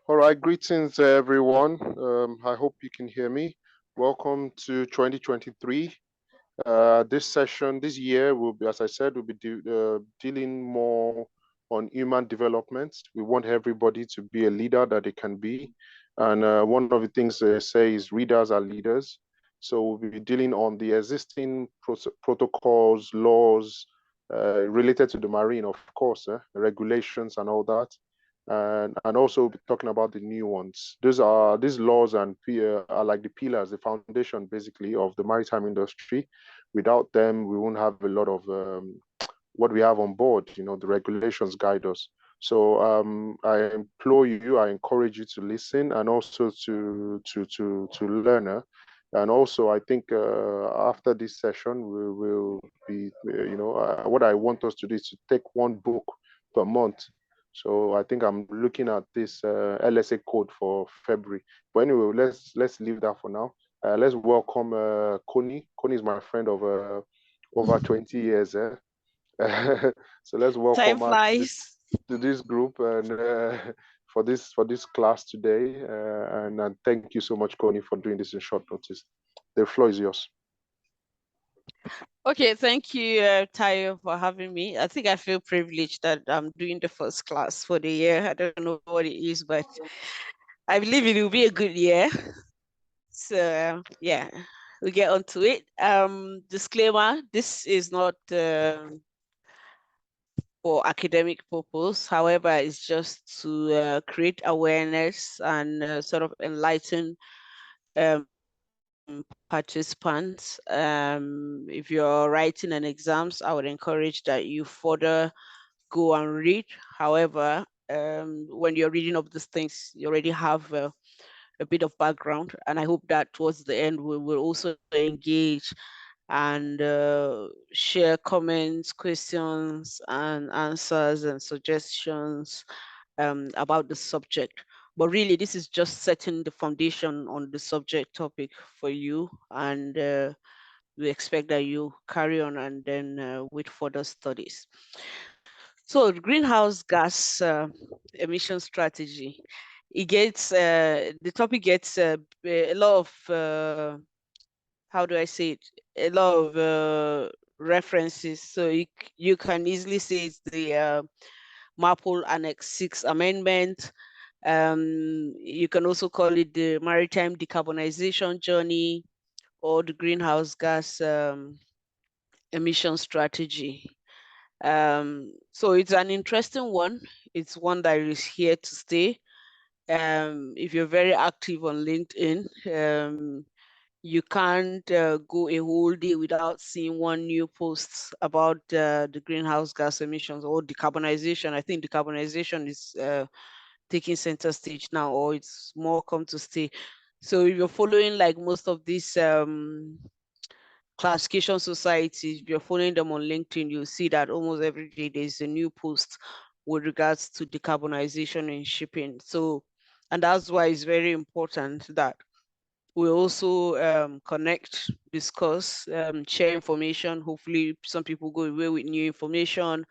All right, greetings everyone. I hope you can hear me. Welcome to 2023. This session, this year, will be, as I said, we'll be dealing more on human development. We want everybody to be a leader that they can be. And one of the things they say is readers are leaders. So we'll be dealing on the existing protocols, laws related to the marine, of course, regulations and all that. And also be talking about the new ones. These laws and are like the pillars, the foundation basically of the maritime industry. Without them, we won't have a lot of what we have on board. You know, the regulations guide us. So I implore you, I encourage you to listen and also to learn. And also, I think after this session, we will be, what I want us to do is to take one book per month. So I think I'm looking at this LSA code for February. But anyway, let's leave that for now. Let's welcome Koni. Koni is my friend of over 20 years. So let's welcome Time her flies. to this group and for this class today. And thank you so much, Koni, for doing this in short notice. The floor is yours. Okay, thank you, Tayo, for having me. I think I feel privileged that I'm doing the first class for the year. I don't know what it is, but I believe it will be a good year. So yeah, we get on to it. Disclaimer, this is not for academic purpose. However, it's just to create awareness and sort of enlighten participants. If you're writing an exams, I would encourage that you further go and read. However, when you're reading up these things, you already have a bit of background, and I hope that towards the end we will also engage and share comments, questions, and answers and suggestions about the subject. But really, this is just setting the foundation on the subject topic for you, and we expect that you carry on and then with further studies. So the greenhouse gas emission strategy, it gets, the topic gets a lot of, how do I say it, a lot of references. So you can easily say it's the MARPOL Annex 6 amendment. You can also call it the maritime decarbonization journey or the greenhouse gas emission strategy. So it's an interesting one. It's one that is here to stay. If you're very active on LinkedIn, you can't go a whole day without seeing one new post about the greenhouse gas emissions or decarbonization. I think decarbonization is taking center stage now, or it's more come to stay. So if you're following like most of these classification societies, if you're following them on LinkedIn, you'll see that almost every day there's a new post with regards to decarbonization in shipping. So, and that's why it's very important that we also connect, discuss, share information. Hopefully some people go away with new information.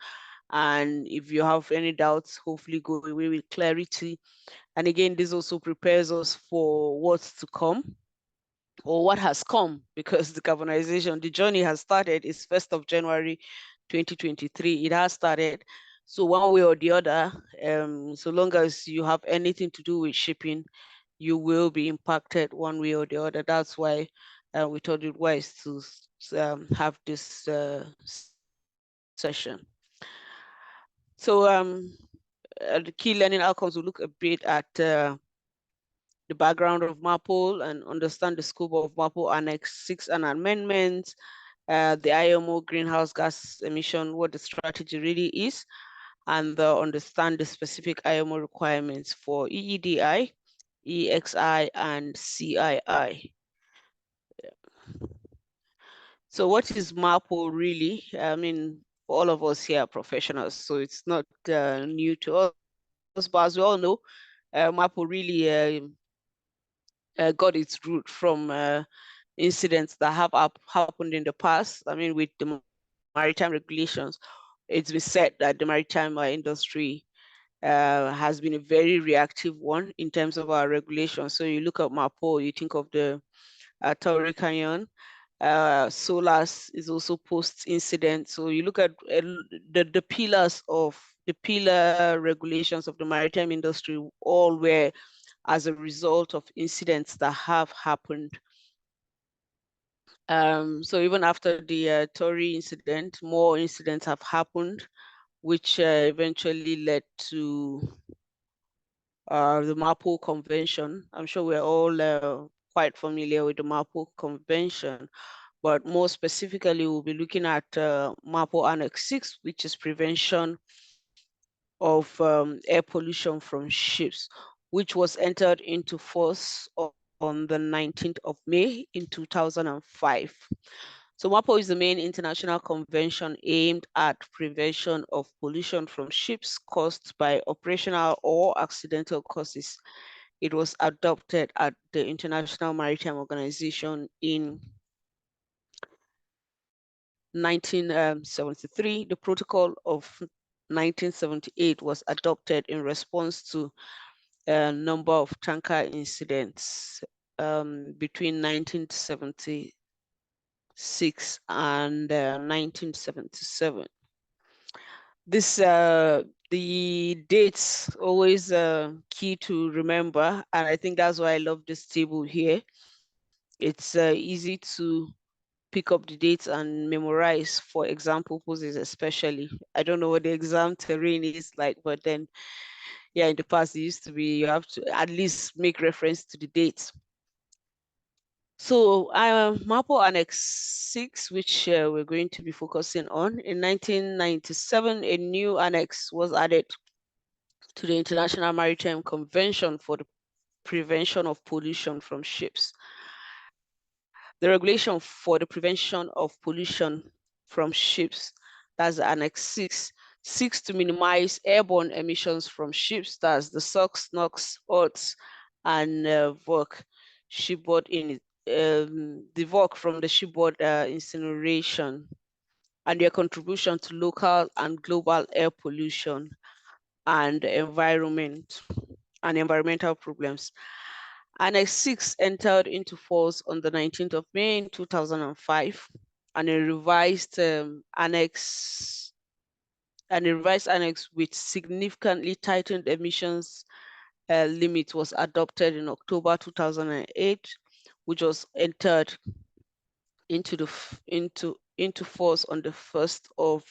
And if you have any doubts, hopefully go away with clarity. And again, this also prepares us for what's to come or what has come, because decarbonization, the journey has started. It's 1st of January 2023. It has started. So one way or the other, so long as you have anything to do with shipping, you will be impacted one way or the other. That's why we thought it wise to have this session. So the key learning outcomes will look a bit at the background of MARPOL and understand the scope of MARPOL Annex 6 and amendments, the IMO greenhouse gas emission, what the strategy really is, and understand the specific IMO requirements for EEDI, EEXI, and CII. So what is MARPOL really? I mean, all of us here are professionals, so it's not new to us, but as we all know, MARPOL really got its root from incidents that have happened in the past. I mean, with the maritime regulations, it's been said that the maritime industry has been a very reactive one in terms of our regulation. So you look at MAPO, you think of the Tauri Canyon. SOLAS is also post-incident. So you look at the pillars of the pillar regulations of the maritime industry, all were as a result of incidents that have happened. So even after the Tory incident, more incidents have happened, which eventually led to the MAPO Convention. I'm sure we're all quite familiar with the MAPO Convention, but more specifically, we'll be looking at MAPO Annex 6, which is prevention of air pollution from ships, which was entered into force on the 19th of May in 2005. So MAPO is the main international convention aimed at prevention of pollution from ships caused by operational or accidental causes. It was adopted at the International Maritime Organization in 1973. The Protocol of 1978 was adopted in response to a number of tanker incidents between 1976 and 1977. The dates always key to remember, and I think that's why I love this table here. It's easy to pick up the dates and memorize for exam purposes, especially. I don't know what the exam terrain is like, but then, yeah, in the past, it used to be you have to at least make reference to the dates. So MAPO Annex 6, which we're going to be focusing on, in 1997, a new annex was added to the International Maritime Convention for the Prevention of Pollution from Ships. The regulation for the prevention of pollution from ships, that's Annex 6, seeks to minimize airborne emissions from ships, that's the SOx, NOx, OTS, and VOC, shipboard in the VOC from the shipboard incineration, and their contribution to local and global air pollution and environmental problems. Annex 6 entered into force on the 19th of May in 2005, and a revised annex with significantly tightened emissions limit was adopted in October 2008, which was entered into force on the 1st of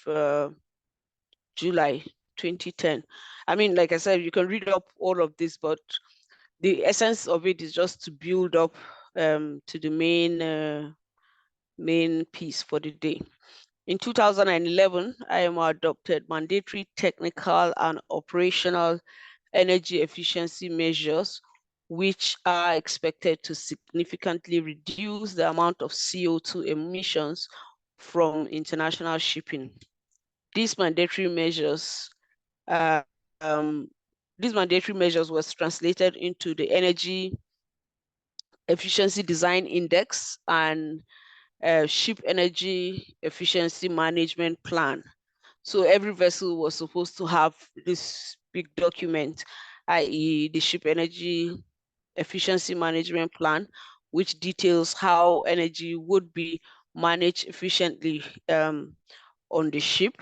July 2010. I mean, like I said, you can read up all of this, but the essence of it is just to build up to the main piece for the day. In 2011, IMO adopted mandatory technical and operational energy efficiency measures, which are expected to significantly reduce the amount of CO2 emissions from international shipping. These mandatory measures was translated into the Energy Efficiency Design Index and Ship Energy Efficiency Management Plan. So every vessel was supposed to have this big document, i.e. the Ship Energy Efficiency Management Plan, which details how energy would be managed efficiently on the ship,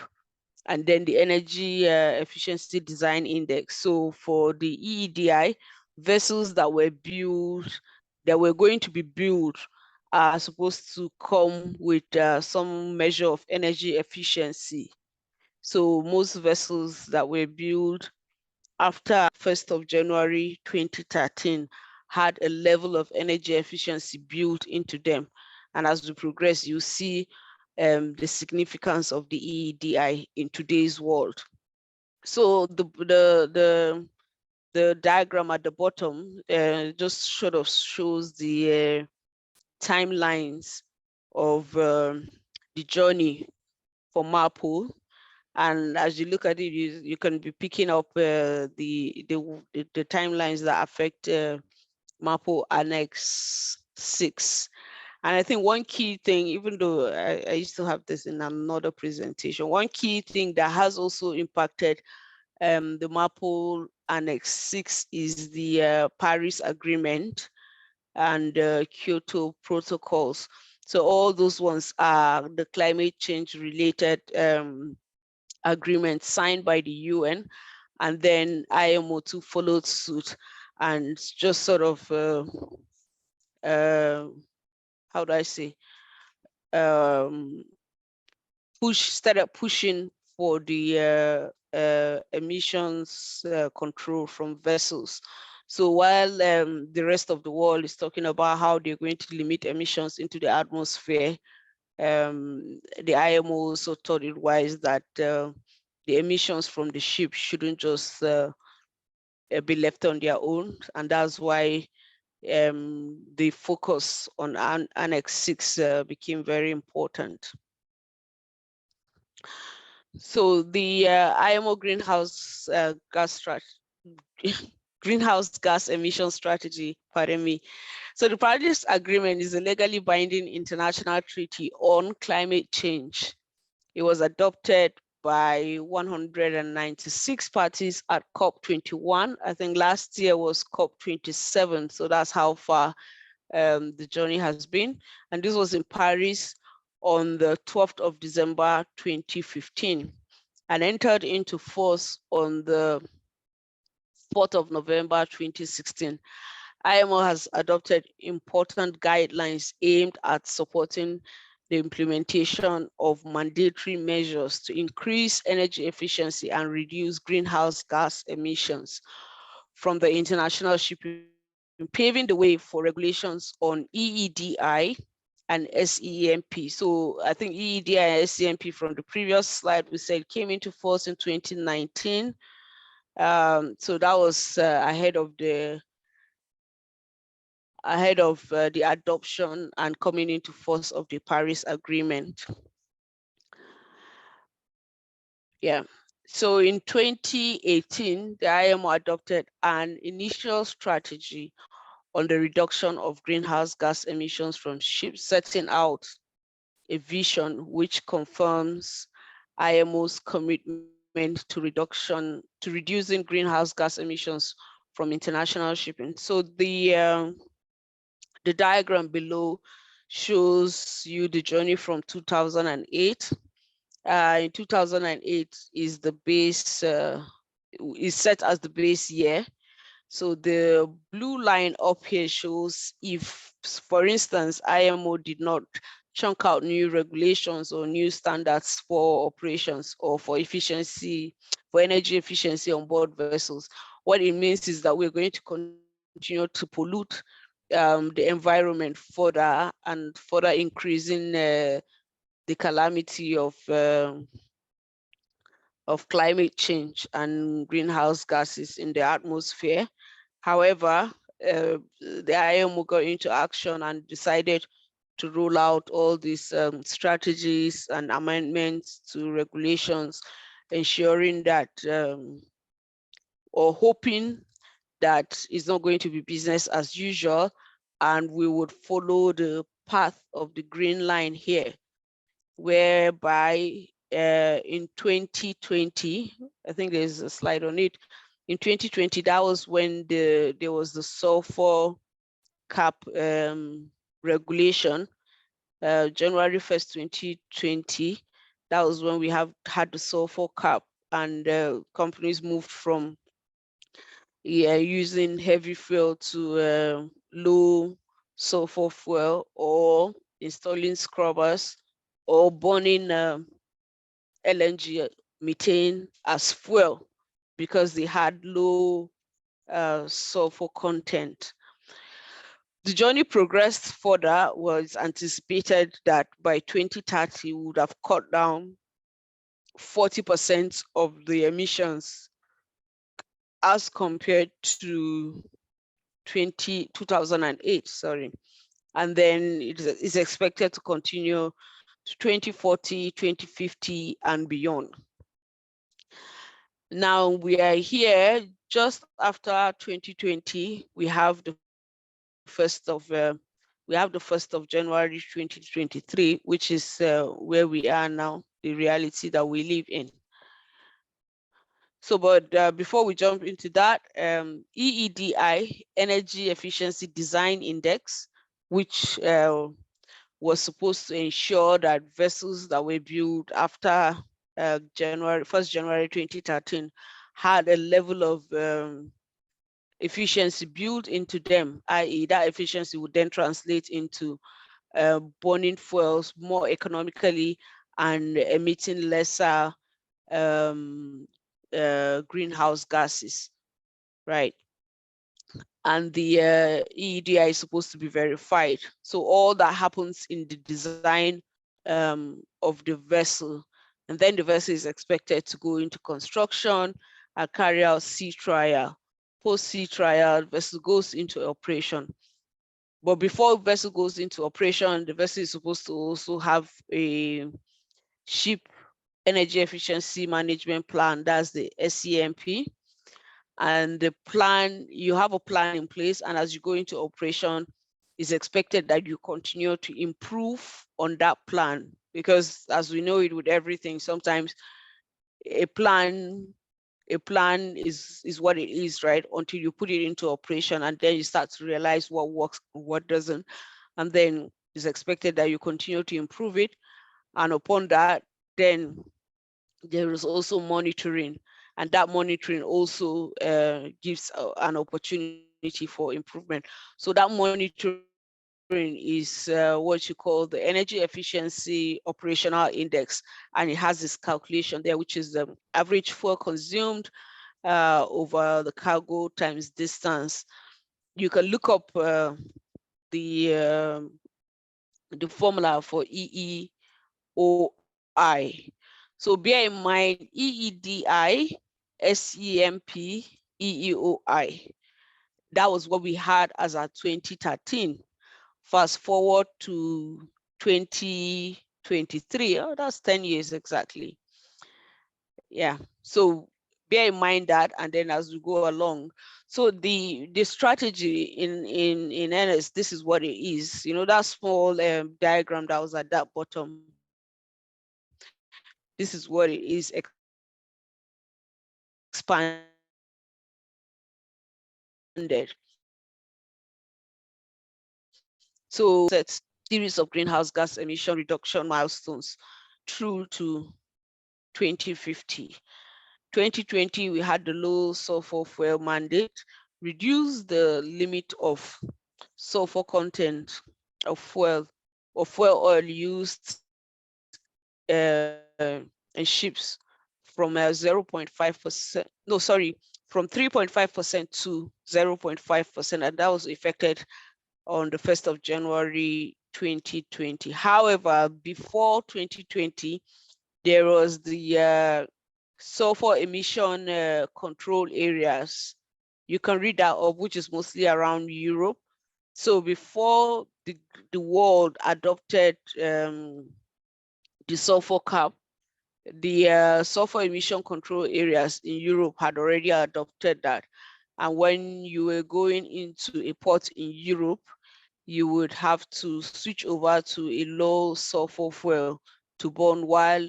and then the Energy Efficiency Design Index. So for the EEDI, vessels that were going to be built are supposed to come with some measure of energy efficiency. So most vessels that were built after 1st of January 2013 had a level of energy efficiency built into them. And as we progress, you see the significance of the EEDI in today's world. So the diagram at the bottom just sort of shows the timelines of the journey for MAPO. And as you look at it, you can be picking up the timelines that affect MAPO Annex 6. And I think one key thing, even though I used to have this in another presentation, one key thing that has also impacted The MAPL Annex 6 is the Paris Agreement and Kyoto protocols. So all those ones are the climate change related agreements signed by the UN, and then IMO too followed suit and just sort of how do I say, started pushing for the emissions control from vessels. So while the rest of the world is talking about how they're going to limit emissions into the atmosphere, the IMO also thought it wise that the emissions from the ship shouldn't just be left on their own, and that's why the focus on Annex 6 became very important. So the IMO greenhouse gas emission strategy, pardon me. So the Paris Agreement is a legally binding international treaty on climate change. It was adopted by 196 parties at COP21. I think last year was COP27, so that's how far the journey has been. And this was in Paris on the 12th of December 2015 and entered into force on the 4th of November 2016. IMO has adopted important guidelines aimed at supporting the implementation of mandatory measures to increase energy efficiency and reduce greenhouse gas emissions from the international shipping, paving the way for regulations on EEDI and SEMP. So I think EEDI and SEMP from the previous slide we said came into force in 2019. So that was ahead of the adoption and coming into force of the Paris Agreement. Yeah. So in 2018, the IMO adopted an initial strategy on the reduction of greenhouse gas emissions from ships, setting out a vision which confirms IMO's commitment to reducing greenhouse gas emissions from international shipping. So the diagram below shows you the journey from 2008. In 2008 is the base, is set as the base year. So the blue line up here shows if, for instance, IMO did not chunk out new regulations or new standards for operations or for efficiency, for energy efficiency on board vessels. What it means is that we're going to continue to pollute the environment further and further increasing the calamity of climate change and greenhouse gases in the atmosphere. However, the IMO got into action and decided to roll out all these strategies and amendments to regulations, ensuring that or hoping that it's not going to be business as usual, and we would follow the path of the green line here, whereby in 2020, I think there's a slide on it. In 2020, that was when there was the sulfur cap regulation. January 1st, 2020, that was when we had the sulfur cap, and companies moved from using heavy fuel to low sulfur fuel, or installing scrubbers, or burning LNG methane as fuel because they had low sulfur content. The journey progressed further. Was anticipated that by 2030 we would have cut down 40% of the emissions as compared to 2008, sorry. And then it is expected to continue to 2040, 2050 and beyond. Now we are here just after 2020. We have the 1st of January 2023, which is where we are now, the reality that we live in. So, but before we jump into that, EEDI, Energy Efficiency Design Index, which was supposed to ensure that vessels that were built after January 2013 had a level of efficiency built into them, i.e. that efficiency would then translate into burning fuels more economically and emitting lesser greenhouse gases, right? And the EEDI is supposed to be verified. So all that happens in the design of the vessel, and then the vessel is expected to go into construction and carry out sea trial. Post sea trial, vessel goes into operation. But before vessel goes into operation, the vessel is supposed to also have a ship energy efficiency management plan. That's the SEMP. And the plan, you have a plan in place, and as you go into operation, it's expected that you continue to improve on that plan, because as we know it with everything, sometimes a plan is what it is, right? Until you put it into operation, and then you start to realize what works, what doesn't, and then it's expected that you continue to improve it. And upon that, then there is also monitoring, and that monitoring also gives an opportunity for improvement. So that monitoring is what you call the Energy Efficiency Operational Index, and it has this calculation there, which is the average fuel consumed over the cargo times distance. You can look up the um, the formula for EEOI. So bear in mind, EEDI, SEMP, EEOI. That was what we had as our 2013. Fast forward to 2023. Oh, that's 10 years exactly. Yeah. So bear in mind that, and then as we go along. So the strategy in earnest, this is what it is. You know, that small diagram that was at that bottom. This is what it is expanded. So set series of greenhouse gas emission reduction milestones through to 2050. 2020, we had the low sulfur fuel mandate, reduce the limit of sulfur content of fuel oil used in ships from 0.5%, no, sorry, from 3.5% to 0.5%, and that was effected on the 1st of January 2020. However, before 2020, there was the sulfur emission control areas. You can read that up, which is mostly around Europe. So before the world adopted the sulfur cap, the sulfur emission control areas in Europe had already adopted that. And when you were going into a port in Europe, you would have to switch over to a low sulfur fuel to burn while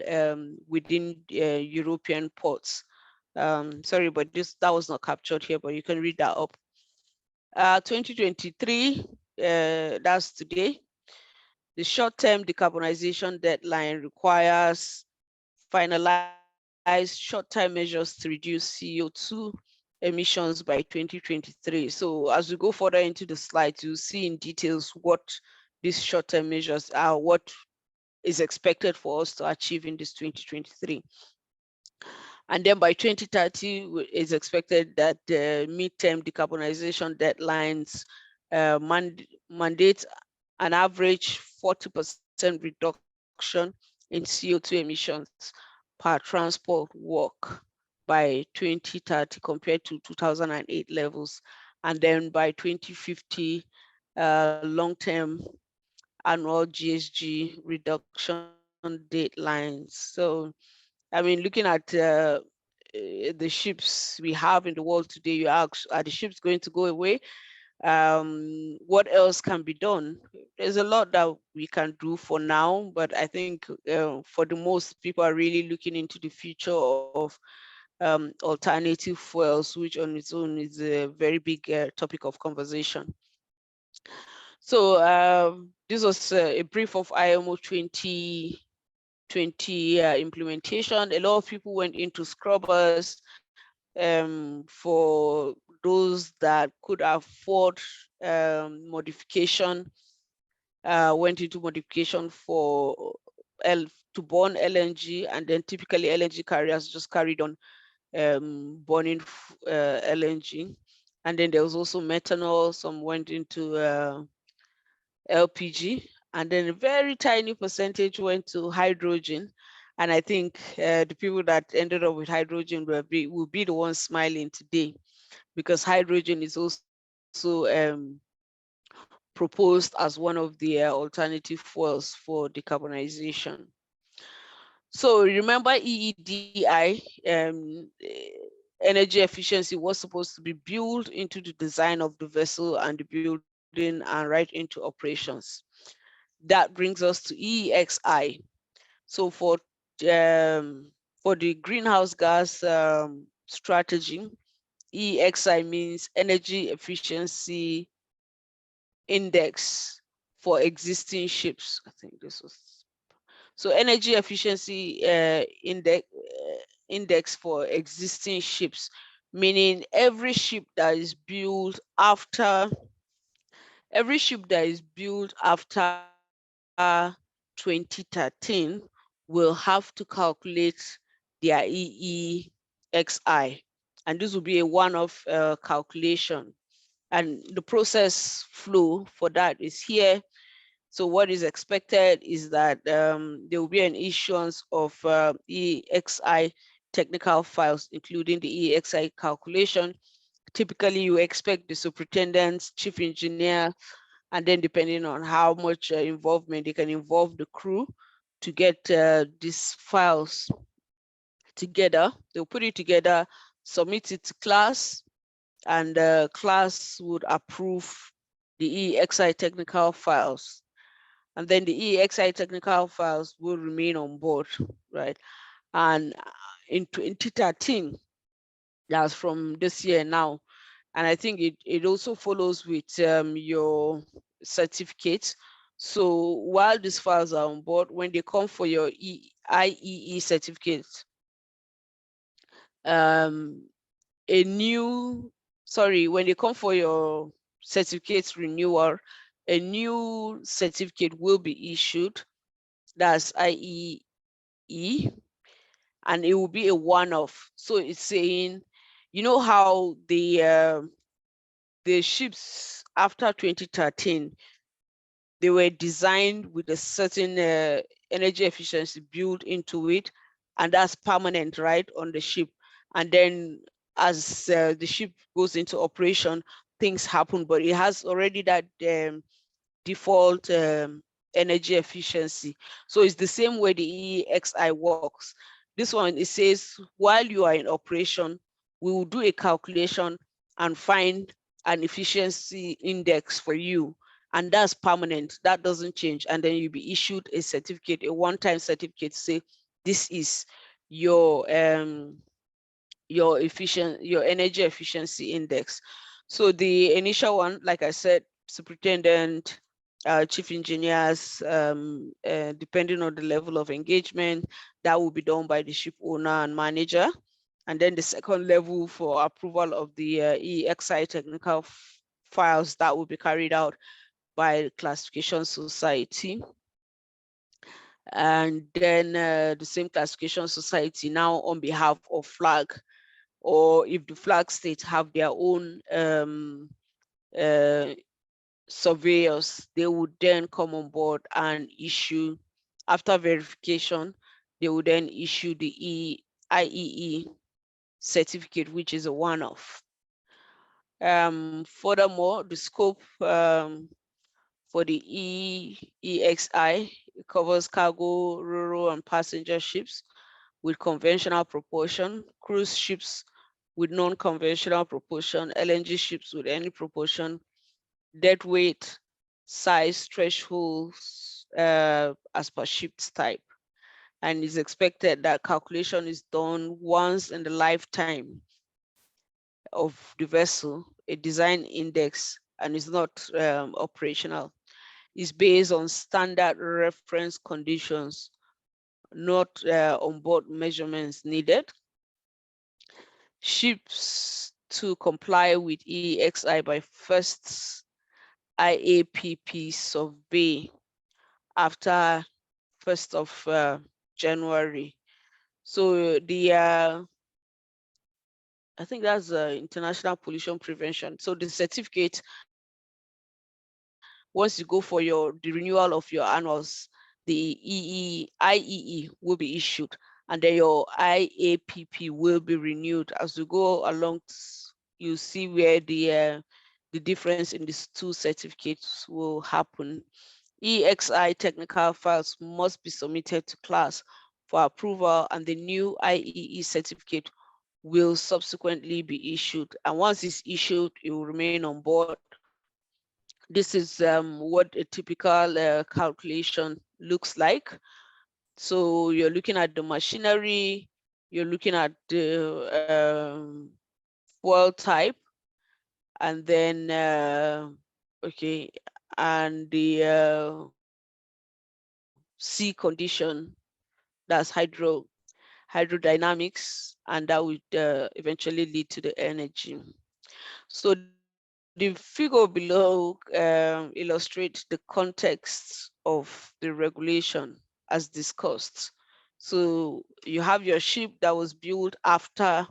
within European ports. Sorry, but that was not captured here, but you can read that up. 2023, that's today. The short-term decarbonization deadline requires finalized short-term measures to reduce CO2 emissions by 2023. So as we go further into the slides, you'll see in details what these short-term measures are, what is expected for us to achieve in this 2023. And then by 2030, it's expected that the midterm decarbonization deadlines mandate an average 40% reduction in CO2 emissions per transport work by 2030 compared to 2008 levels. And then by 2050, long-term annual GHG reduction deadlines. So, I mean, looking at the ships we have in the world today, you ask, are the ships going to go away? What else can be done? There's a lot that we can do for now, but I think for the most, people are really looking into the future of alternative fuels, which on its own is a very big topic of conversation. So this was a brief of IMO 2020 implementation. A lot of people went into scrubbers for those that could afford modification, went into modification for to burn LNG, and then typically LNG carriers just carried on burning LNG. And then there was also methanol, some went into LPG, and then a very tiny percentage went to hydrogen. And I think the people that ended up with hydrogen will be the ones smiling today, because hydrogen is also proposed as one of the alternative fuels for decarbonization. So remember EEDI, energy efficiency was supposed to be built into the design of the vessel and the building and right into operations. That brings us to EEXI. So for the greenhouse gas strategy, EEXI means energy efficiency index for existing ships. I think this was so energy efficiency index for existing ships, meaning every ship that is built after 2013 will have to calculate their EEXI, and this will be a one-off calculation. And the process flow for that is here. So what is expected is that there will be an issuance of EEXI technical files, including the EEXI calculation. Typically, you expect the superintendent, chief engineer, and then depending on how much involvement they can involve the crew to get these files together. They'll put it together, submit it to class, and class would approve the EEXI technical files. And then the EEXI technical files will remain on board, right? And in 2013, that's from this year now. And I think it also follows with your certificate. So while these files are on board, when they come for your IEE certificate, when they come for your certificate renewal, a new certificate will be issued. That's IEE, and it will be a one-off. So it's saying, you know how the ships after 2013, they were designed with a certain energy efficiency built into it, and that's permanent, right, on the ship. And then as the ship goes into operation, things happen, but it has already that default energy efficiency. So it's the same way the EEXI works. This one, it says, while you are in operation, we will do a calculation and find an efficiency index for you. And that's permanent, that doesn't change. And then you'll be issued a certificate, a one-time certificate to say, this is your energy efficiency index. So the initial one, like I said, superintendent, chief engineers, depending on the level of engagement, that will be done by the ship owner and manager. And then the second level for approval of the EEXI technical files, that will be carried out by the classification society. And then the same classification society now on behalf of flag, or if the flag states have their own surveyors, they would then come on board and issue, after verification, they would then issue the IEE certificate, which is a one-off. Furthermore, the scope for the EEXI covers cargo, ro-ro, and passenger ships with conventional propulsion, cruise ships with non-conventional propulsion, LNG ships with any propulsion, deadweight, size, thresholds as per ship type. and it's expected that calculation is done once in the lifetime of the vessel, a design index, and is not operational. It's based on standard reference conditions, not onboard measurements needed. Ships to comply with EEXI by first IAPP survey after 1st of January. So the I think that's international pollution prevention. So the certificate, once you go for the renewal of your annuals, the IEE will be issued, and then your IAPP will be renewed. As you go along, you see where the difference in these two certificates will happen. EEXI technical files must be submitted to class for approval, and the new IEE certificate will subsequently be issued. And once it's issued, it will remain on board. This is what a typical calculation looks like. So you're looking at the machinery, you're looking at the fuel type, and then okay, and the sea condition, that's hydrodynamics, and that would eventually lead to the energy. So the figure below illustrates the context of the regulation as discussed. So you have your ship that was built after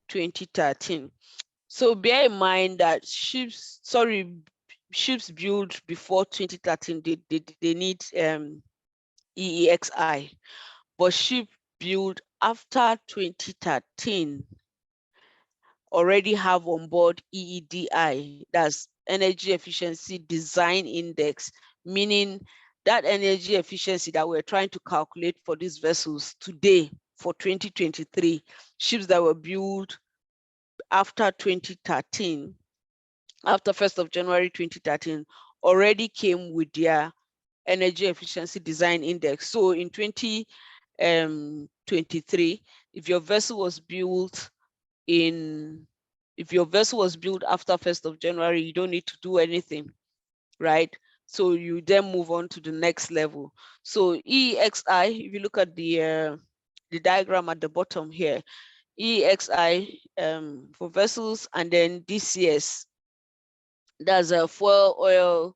2013. So bear in mind that ships built before 2013, they need EEXI, but ship built after 2013 already have on board EEDI, that's Energy Efficiency Design Index, meaning that energy efficiency that we're trying to calculate for these vessels today for 2023, ships that were built after 2013, after 1st of January 2013, already came with their Energy Efficiency Design Index. So in 2023, if your vessel was built after 1st of January, you don't need to do anything, right? So you then move on to the next level. So EEXI, if you look at the diagram at the bottom here, EEXI for vessels, and then DCS, that's a fuel oil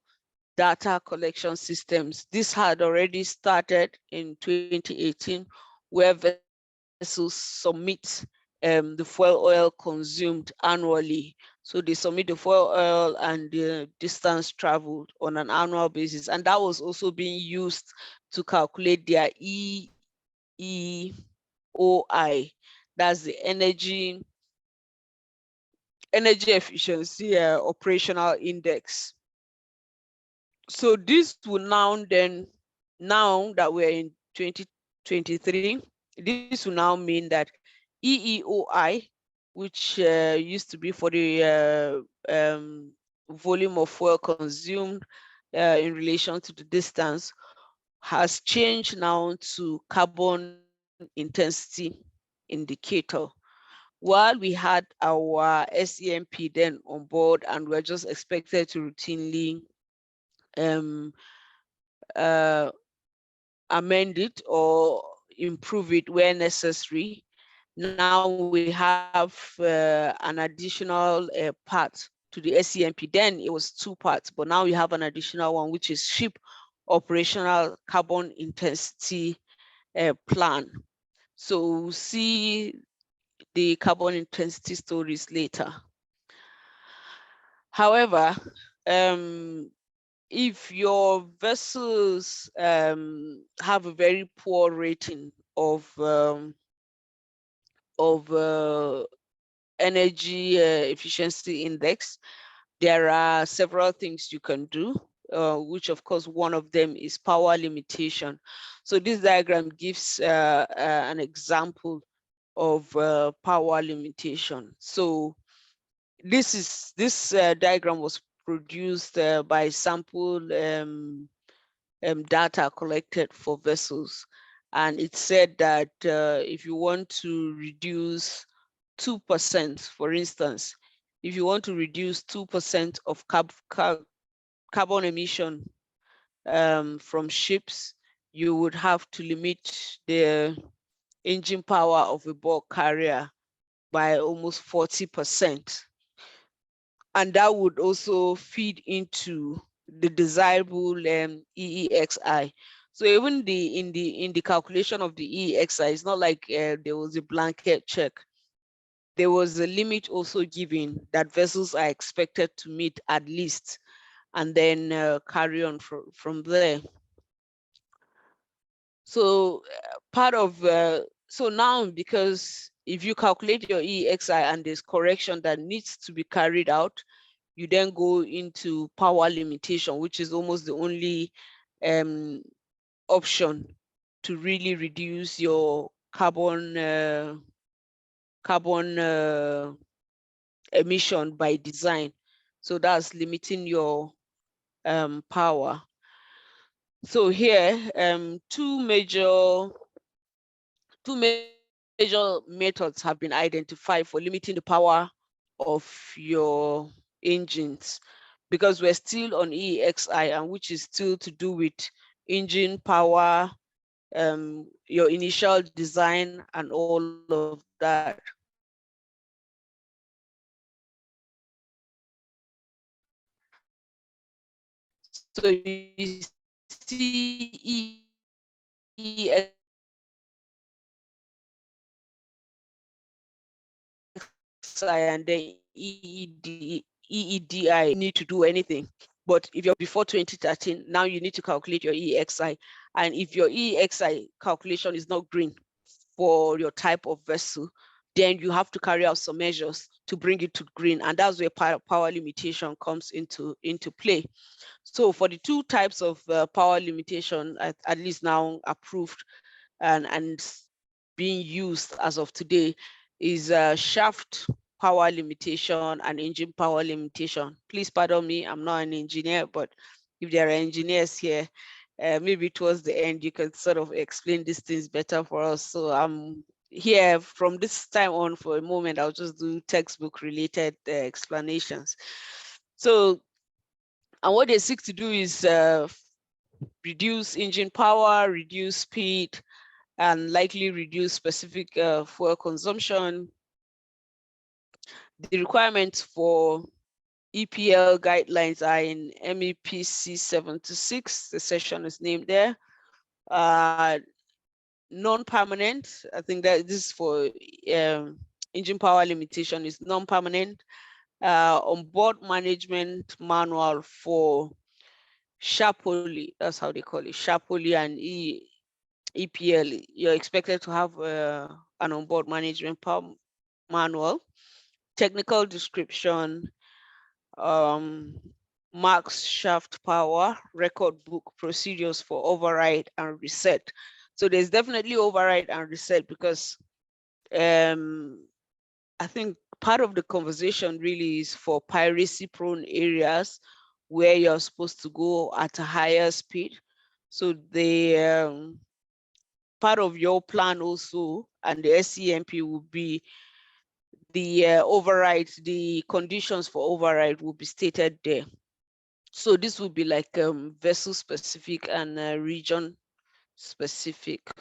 data collection systems. This had already started in 2018, where vessels submit the fuel oil consumed annually. So they submit the fuel oil and the distance traveled on an annual basis. And that was also being used to calculate their EEOI, that's the energy efficiency operational index. So this will now that we're in 2023, this will now mean that EEOI, which used to be for the volume of fuel consumed in relation to the distance, has changed now to carbon intensity indicator. While we had our SEMP then on board, and we're just expected to routinely amend it or improve it where necessary. Now we have an additional part to the SEMP. Then it was 2 parts, but now we have an additional one, which is ship operational carbon intensity plan. So we'll see the carbon intensity stories later. However, if your vessels have a very poor rating of energy efficiency index, there are several things you can do, which of course one of them is power limitation. So this diagram gives an example of power limitation. So this diagram was produced by sample data collected for vessels. and it said that if you want to reduce 2%, for instance, if you want to reduce 2% of carbon emission from ships, you would have to limit the engine power of a bulk carrier by almost 40%. And that would also feed into the desirable EEXI. So even in the calculation of the EEXI, it's not like there was a blanket check. There was a limit also given that vessels are expected to meet at least, and then carry on from there. So part of, so now, because if you calculate your EEXI and there's correction that needs to be carried out, you then go into power limitation, which is almost the only option to really reduce your carbon emission by design. So that's limiting your power. So here, two major methods have been identified for limiting the power of your engines, because we're still on EEXI, and which is still to do with engine power, your initial design, and all of that. So you see EEXI and then EEDI need to do anything. But if you're before 2013, now you need to calculate your EEXI. And if your EEXI calculation is not green for your type of vessel, then you have to carry out some measures to bring it to green. And that's where power limitation comes into play. So for the two types of power limitation, at least now approved and being used as of today, is shaft power limitation and engine power limitation. Please pardon me, I'm not an engineer, but if there are engineers here, maybe towards the end you can sort of explain these things better for us. So I'm here from this time on for a moment. I'll just do textbook related explanations. So, and what they seek to do is reduce engine power, reduce speed, and likely reduce specific fuel consumption. The requirements for EPL guidelines are in MEPC 76. The session is named there. Non-permanent, I think that this is for engine power limitation, is non-permanent. Onboard management manual for Sharply, that's how they call it, Sharply and EPL. You're expected to have an onboard management manual, technical description, max shaft power, record book, procedures for override and reset. So there's definitely override and reset, because I think part of the conversation really is for piracy prone areas where you're supposed to go at a higher speed. So the part of your plan also, and the SCMP will be the override, the conditions for override will be stated there. So this will be like vessel specific and region specific.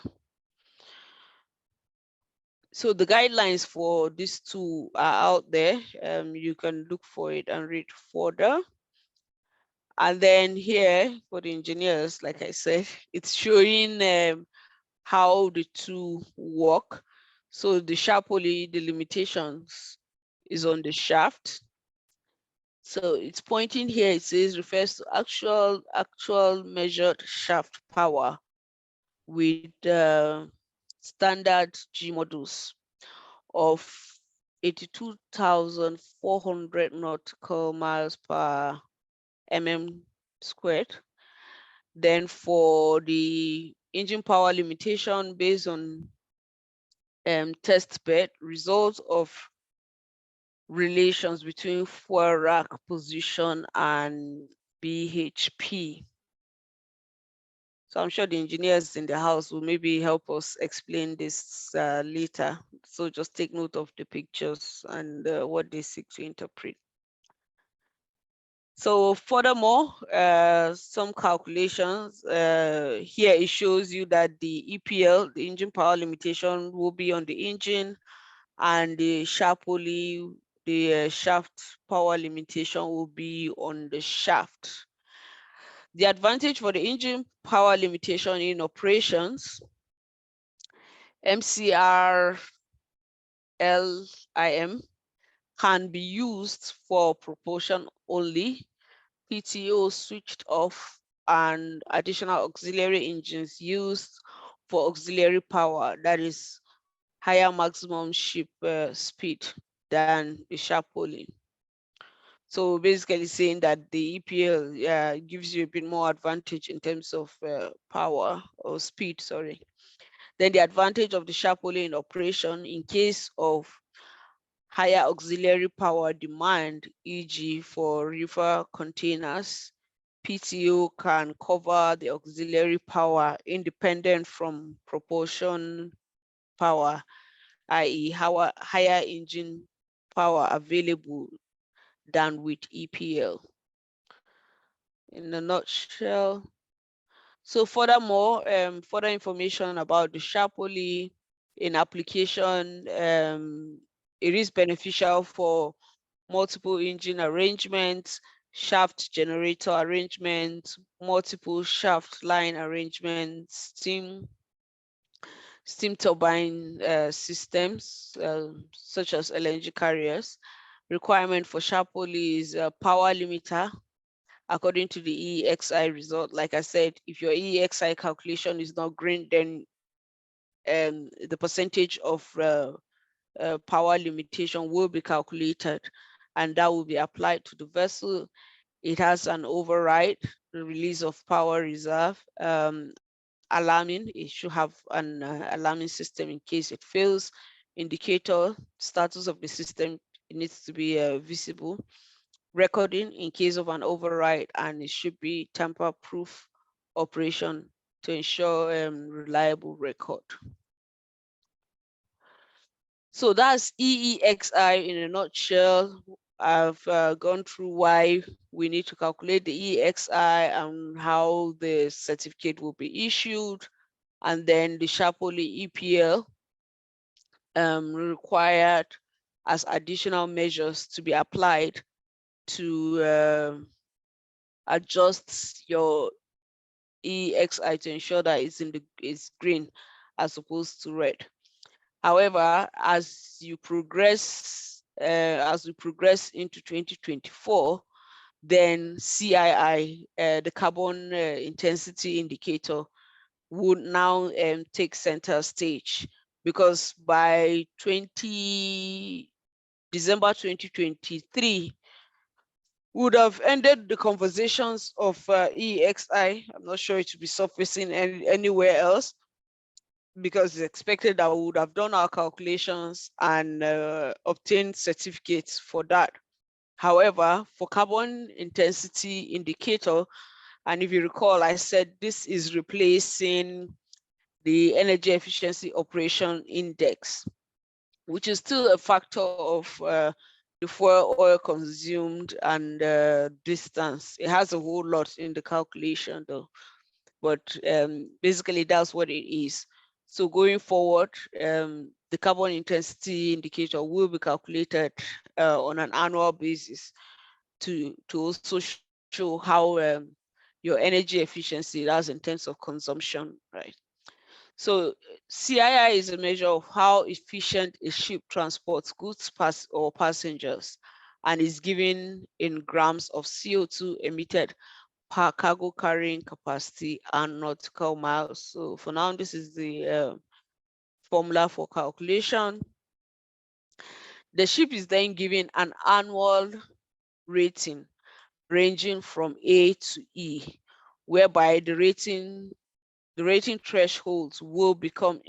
So the guidelines for these two are out there. You can look for it and read further. And then here for the engineers, like I said, it's showing how the two work. So the Sharply, the limitations is on the shaft. So it's pointing here, it says refers to actual measured shaft power with standard G models of 82,400 nautical miles per mm squared. Then for the engine power limitation based on test bed, results of relations between fuel rack position and BHP. So I'm sure the engineers in the house will maybe help us explain this later. So just take note of the pictures and what they seek to interpret. So furthermore, some calculations here, it shows you that the EPL, the engine power limitation, will be on the engine, and the sharply, the shaft power limitation will be on the shaft. The advantage for the engine power limitation in operations, MCR LIM can be used for propulsion only, PTO switched off, and additional auxiliary engines used for auxiliary power, that is higher maximum ship speed than the sharp pulling. So basically saying that the EPL gives you a bit more advantage in terms of power or speed, sorry. Then the advantage of the sharp pulling in operation in case of higher auxiliary power demand, e.g. for river containers, PTO can cover the auxiliary power independent from propulsion power, i.e. higher engine power available than with EPL. In a nutshell. So furthermore, further information about the Sharpoli in application, it is beneficial for multiple engine arrangements, shaft generator arrangements, multiple shaft line arrangements, steam turbine systems, such as LNG carriers. Requirement for Sharpoli is a power limiter according to the EEXI result. Like I said, if your EEXI calculation is not green, then the percentage of power limitation will be calculated, and that will be applied to the vessel. It has an override, the release of power reserve, alarming. It should have an alarming system in case it fails. Indicator, status of the system, it needs to be visible. Recording in case of an override, and it should be tamper-proof operation to ensure reliable record. So that's EEXI in a nutshell. I've gone through why we need to calculate the EEXI and how the certificate will be issued, and then the Sharpoli EPL required as additional measures to be applied to adjust your EEXI to ensure that it's green as opposed to red. However, as we progress into 2024, then CII, the carbon intensity indicator, would now take center stage, because by December 2023, would have ended the conversations of EEXI. I'm not sure it will be surfacing anywhere else, because it's expected that we would have done our calculations and obtained certificates for that. However, for carbon intensity indicator, and if you recall, I said this is replacing the energy efficiency operation index, which is still a factor of the fuel oil consumed and distance. It has a whole lot in the calculation though, but basically that's what it is. So going forward, the carbon intensity indicator will be calculated on an annual basis to also show how your energy efficiency, that's in terms of consumption, right? So CII is a measure of how efficient a ship transports goods or passengers, and is given in grams of CO2 emitted per cargo carrying capacity and nautical miles. So for now, this is the formula for calculation. The ship is then given an annual rating ranging from A to E, whereby the rating thresholds will become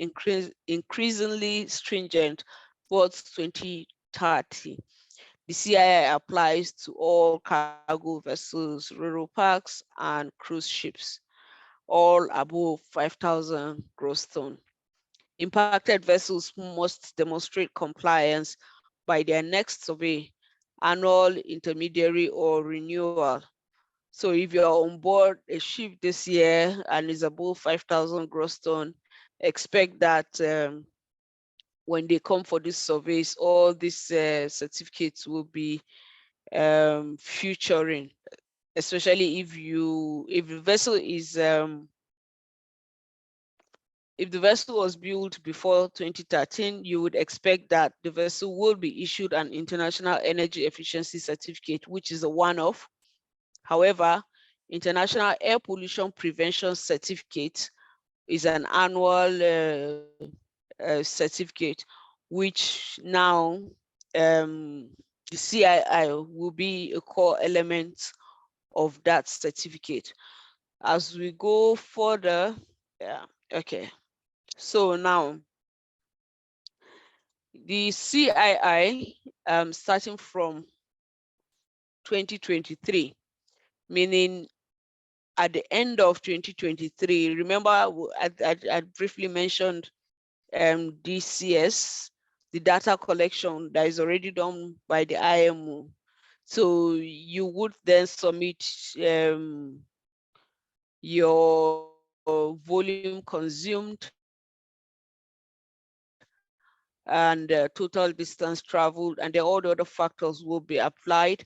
increasingly stringent towards 2030. The CII applies to all cargo vessels, ro-ro parks, and cruise ships. all above 5,000 gross ton. Impacted vessels must demonstrate compliance by their next survey, annual, intermediary, or renewal. So if you're on board a ship this year and is above 5,000 gross ton, expect that when they come for these surveys, all these certificates will be featuring, especially if the vessel is if the vessel was built before 2013, you would expect that the vessel will be issued an International Energy Efficiency Certificate, which is a one-off. However, International Air Pollution Prevention Certificate is an annual certificate, which now the CII will be a core element of that certificate. As we go further, yeah, okay. So now the CII, starting from 2023, meaning at the end of 2023, remember I briefly mentioned DCS, the data collection that is already done by the IMO. So you would then submit your volume consumed and total distance traveled, and then all the other factors will be applied,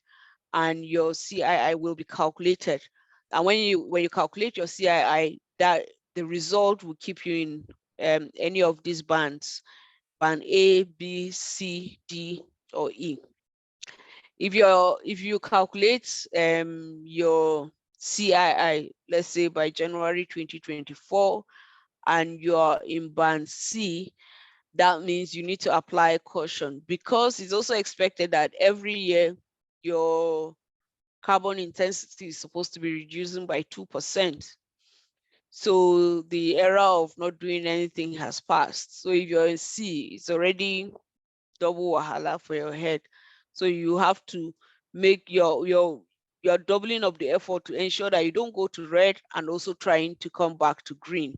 and your CII will be calculated. And when you calculate your CII, that the result will keep you in any of these bands, band A, B, C, D, or E. If you calculate your CII, let's say by January 2024, and you're in band C, that means you need to apply caution, because it's also expected that every year your carbon intensity is supposed to be reducing by 2%. So the era of not doing anything has passed. So if you're in C, it's already double wahala for your head. So you have to make you're doubling up the effort to ensure that you don't go to red and also trying to come back to green.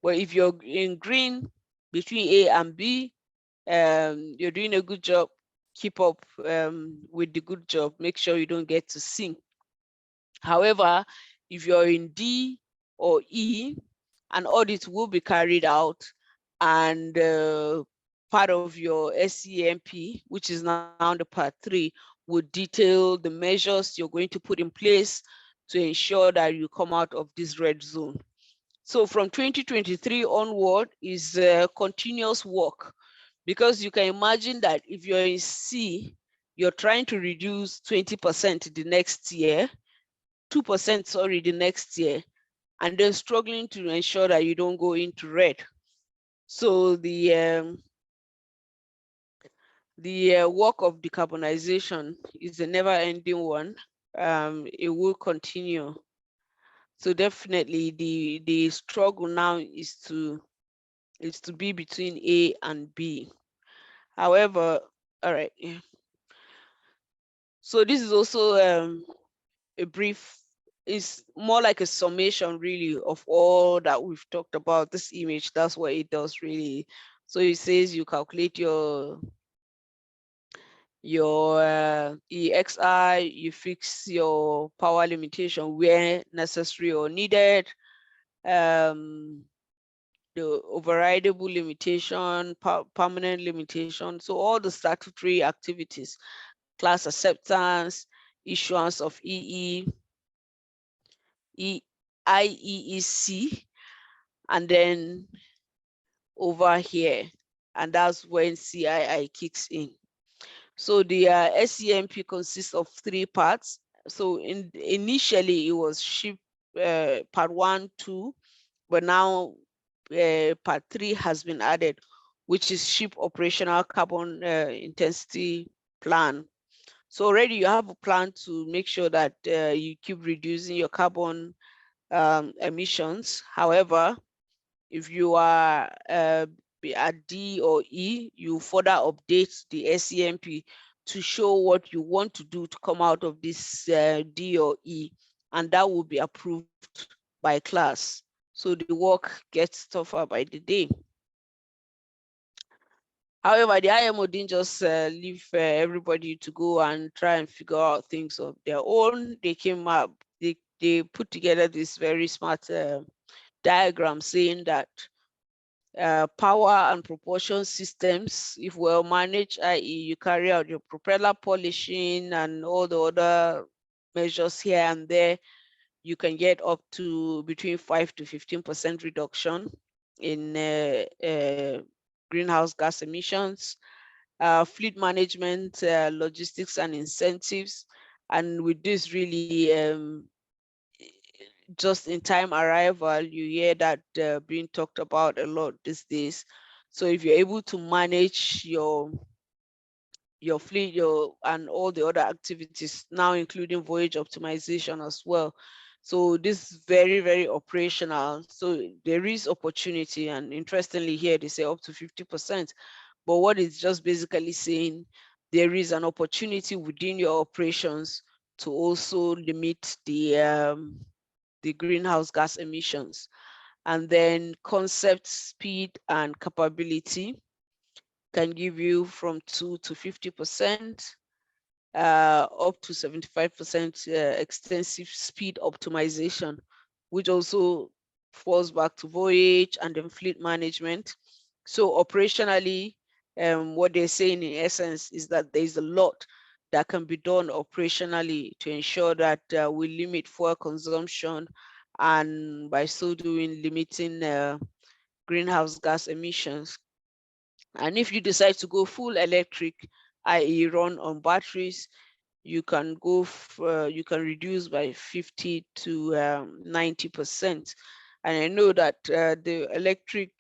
But if you're in green between A and B, you're doing a good job. Keep up with the good job. Make sure you don't get to C. However, if you're in D or E, an audit will be carried out, and part of your SCMP, which is now the part 3, would detail the measures you're going to put in place to ensure that you come out of this red zone. So from 2023 onward is continuous work, because you can imagine that if you're in C, you're trying to reduce 20% the next year, 2%, sorry, the next year, and then struggling to ensure that you don't go into red. So the work of decarbonization is a never-ending one. It will continue. So definitely the struggle now is to be between A and B. However, all right. Yeah. So this is also a brief, is more like a summation really of all that we've talked about. This image, that's what it does really. So it says you calculate your EEXI, you fix your power limitation where necessary or needed, the overridable limitation, permanent limitation. So all the statutory activities, class acceptance, issuance of IEEC, and then over here, and that's when CII kicks in. So the SCMP consists of 3 parts. So initially it was ship part 1, 2, but now part 3 has been added, which is ship operational carbon intensity plan. So already you have a plan to make sure that you keep reducing your carbon emissions. However, if you are at D or E, you further update the SCMP to show what you want to do to come out of this D or E, and that will be approved by class. So the work gets tougher by the day. However, the IMO didn't just leave everybody to go and try and figure out things of their own. They came up, they put together this very smart diagram saying that power and propulsion systems, if well managed, i.e. you carry out your propeller polishing and all the other measures here and there, you can get up to between 5 to 15% reduction in greenhouse gas emissions. Fleet management, logistics and incentives. And with this really just in time arrival, you hear that being talked about a lot these days. So if you're able to manage your fleet, and all the other activities, now including voyage optimization as well. So this is very, very operational. So there is opportunity, and interestingly here they say up to 50%. But what it's just basically saying, there is an opportunity within your operations to also limit the greenhouse gas emissions. And then concept, speed, and capability can give you from 2 to 50%, up to 75% extensive speed optimization, which also falls back to voyage and then fleet management. So operationally, what they're saying in essence is that there's a lot that can be done operationally to ensure that we limit fuel consumption, and by so doing, limiting greenhouse gas emissions. And if you decide to go full electric, i.e. run on batteries, you can go you can reduce by 50 to 90%. And I know that the electric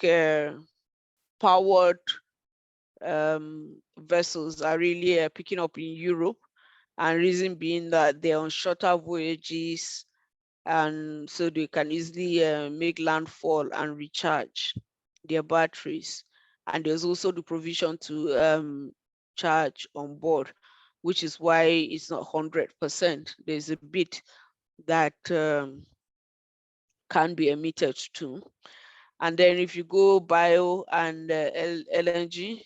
powered vessels are really picking up in Europe, and reason being that they're on shorter voyages, and so they can easily make landfall and recharge their batteries. And there's also the provision to charge on board, which is why it's not 100%. There's a bit that can be emitted too. And then if you go bio and LNG,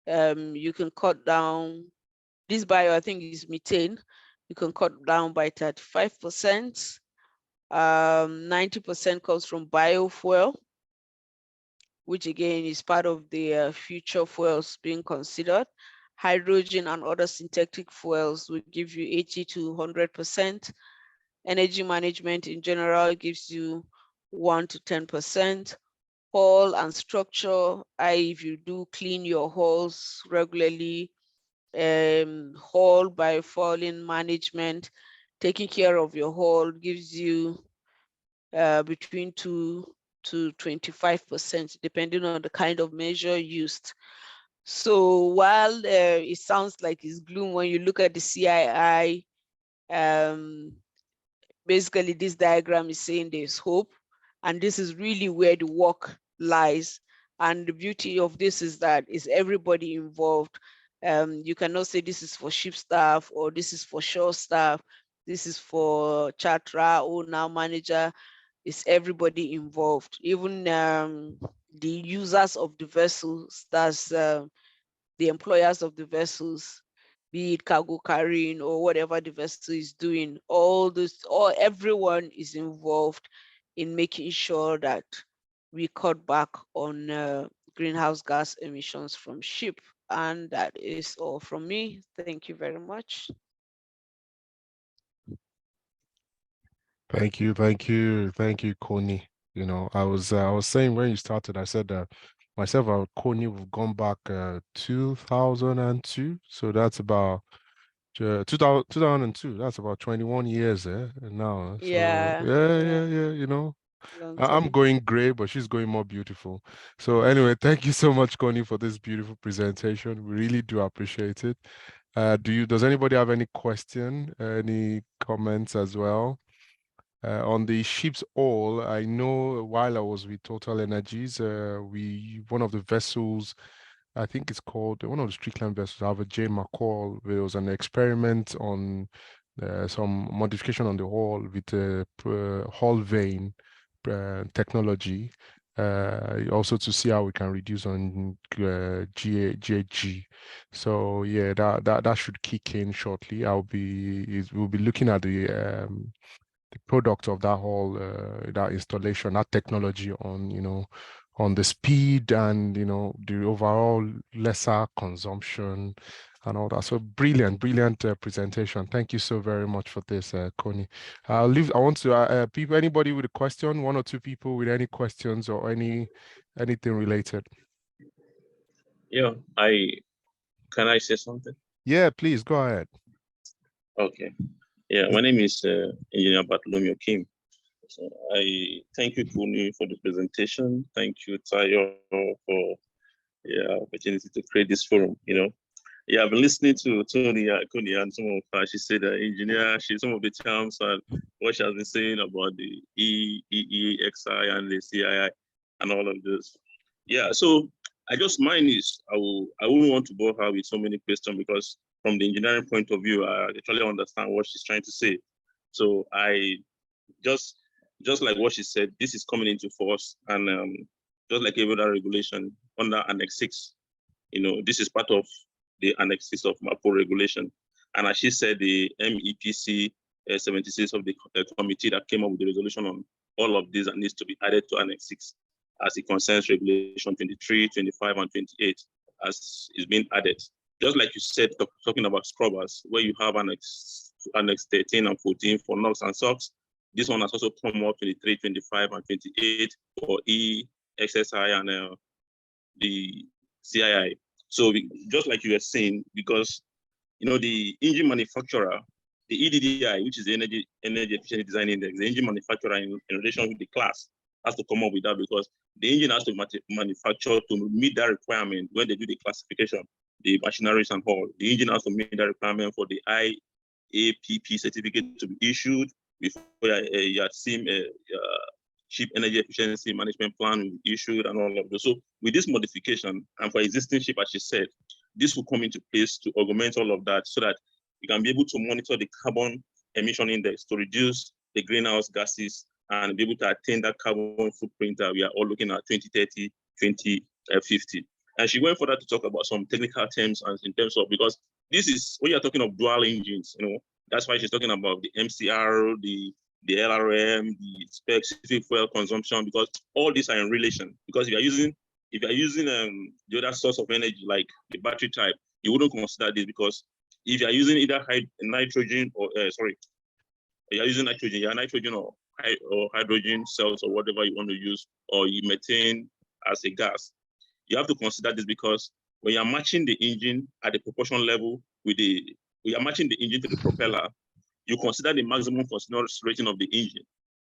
you can cut down, this bio I think is methane, you can cut down by 35%. 90% comes from biofuel, which again is part of the future fuels being considered. Hydrogen and other synthetic fuels will give you 80 to 100%. Energy management in general gives you 1 to 10%. Hull and structure, if you do clean your hulls regularly, hull biofouling management, taking care of your hull gives you between 2 to 25%, depending on the kind of measure used. So while it sounds like it's gloom, when you look at the CII, basically this diagram is saying there's hope, and this is really where the work lies. And the beauty of this is that is everybody involved. You cannot say this is for ship staff or this is for shore staff, this is for charterer, owner, manager. It's everybody involved, even the users of the vessels, that's the employers of the vessels, be it cargo carrying or whatever the vessel is doing. All this, all everyone is involved in making sure that we cut back on greenhouse gas emissions from ship. And that is all from me. Thank you very much. Thank you, Koni. You know, I was saying when you started, I said that myself and Koni, we've gone back 2002, so that's about 2002. That's about 21 years now. So Yeah, yeah. You know, long I'm time. going gray, but she's going more beautiful. So anyway, thank you so much, Koni, for this beautiful presentation. We really do appreciate it. Does anybody have any question, any comments as well? On the ship's oil, I know while I was with Total Energies, one of the vessels, I think it's called one of the Strickland vessels, have a J. McCall. There was an experiment on some modification on the hull with a hull vane technology, also to see how we can reduce on GHG. So yeah, that should kick in shortly. We'll be looking at the product of that whole that installation, that technology on on the speed and the overall lesser consumption and all that. So brilliant presentation. Thank you so very much for this, Koni. I want to people, anybody with a question, one or two people with any questions or anything related. Yeah, can I say something? Yeah, please go ahead. Okay. Yeah, my name is Engineer Bartholomew Kim. So I thank you, Koni, for the presentation. Thank you, Tayo, for the opportunity to create this forum. Yeah, I've been listening to Koni and some of her. She said engineer, some of the terms and what she has been saying about the EEXI and the CII and all of this. Yeah, so mine is, I wouldn't want to bore her with so many questions because from the engineering point of view, I actually understand what she's trying to say. So I just like what she said, this is coming into force, and just like every other regulation under Annex 6, this is part of the Annex 6 of MAPO regulation. And as she said, the MEPC 76 of the committee that came up with the resolution on all of these and needs to be added to Annex 6 as it concerns regulation 23, 25, and 28 as is being added. Just like you said, talking about scrubbers, where you have Annex 13 and 14 for NOx and SOx. This one has also come up 23, 25, and 28 for EEXI and the CII. So just like you were saying, because the engine manufacturer, the EDDI, which is the Energy Efficiency Design Index, the engine manufacturer in relation with the class has to come up with that because the engine has to manufacture to meet that requirement when they do the classification, the machineries and all. The engine has to meet that requirement for the IAPP certificate to be issued before your ship energy efficiency management plan will be issued and all of those. So with this modification and for existing ship, as she said, this will come into place to augment all of that so that you can be able to monitor the carbon emission index to reduce the greenhouse gases and be able to attain that carbon footprint that we are all looking at 2030, 2050. And she went further to talk about some technical terms and in terms of, because this is, when you're talking of dual engines, that's why she's talking about the MCR, the LRM, the specific fuel consumption, because all these are in relation. Because if you're using the other source of energy, like the battery type, you wouldn't consider this because if you're using either nitrogen or you're using nitrogen or hydrogen cells or whatever you want to use, or you methane as a gas, you have to consider this because when you're matching the engine at the proportion level when you're matching the engine to the propeller, you consider the maximum continuous rating of the engine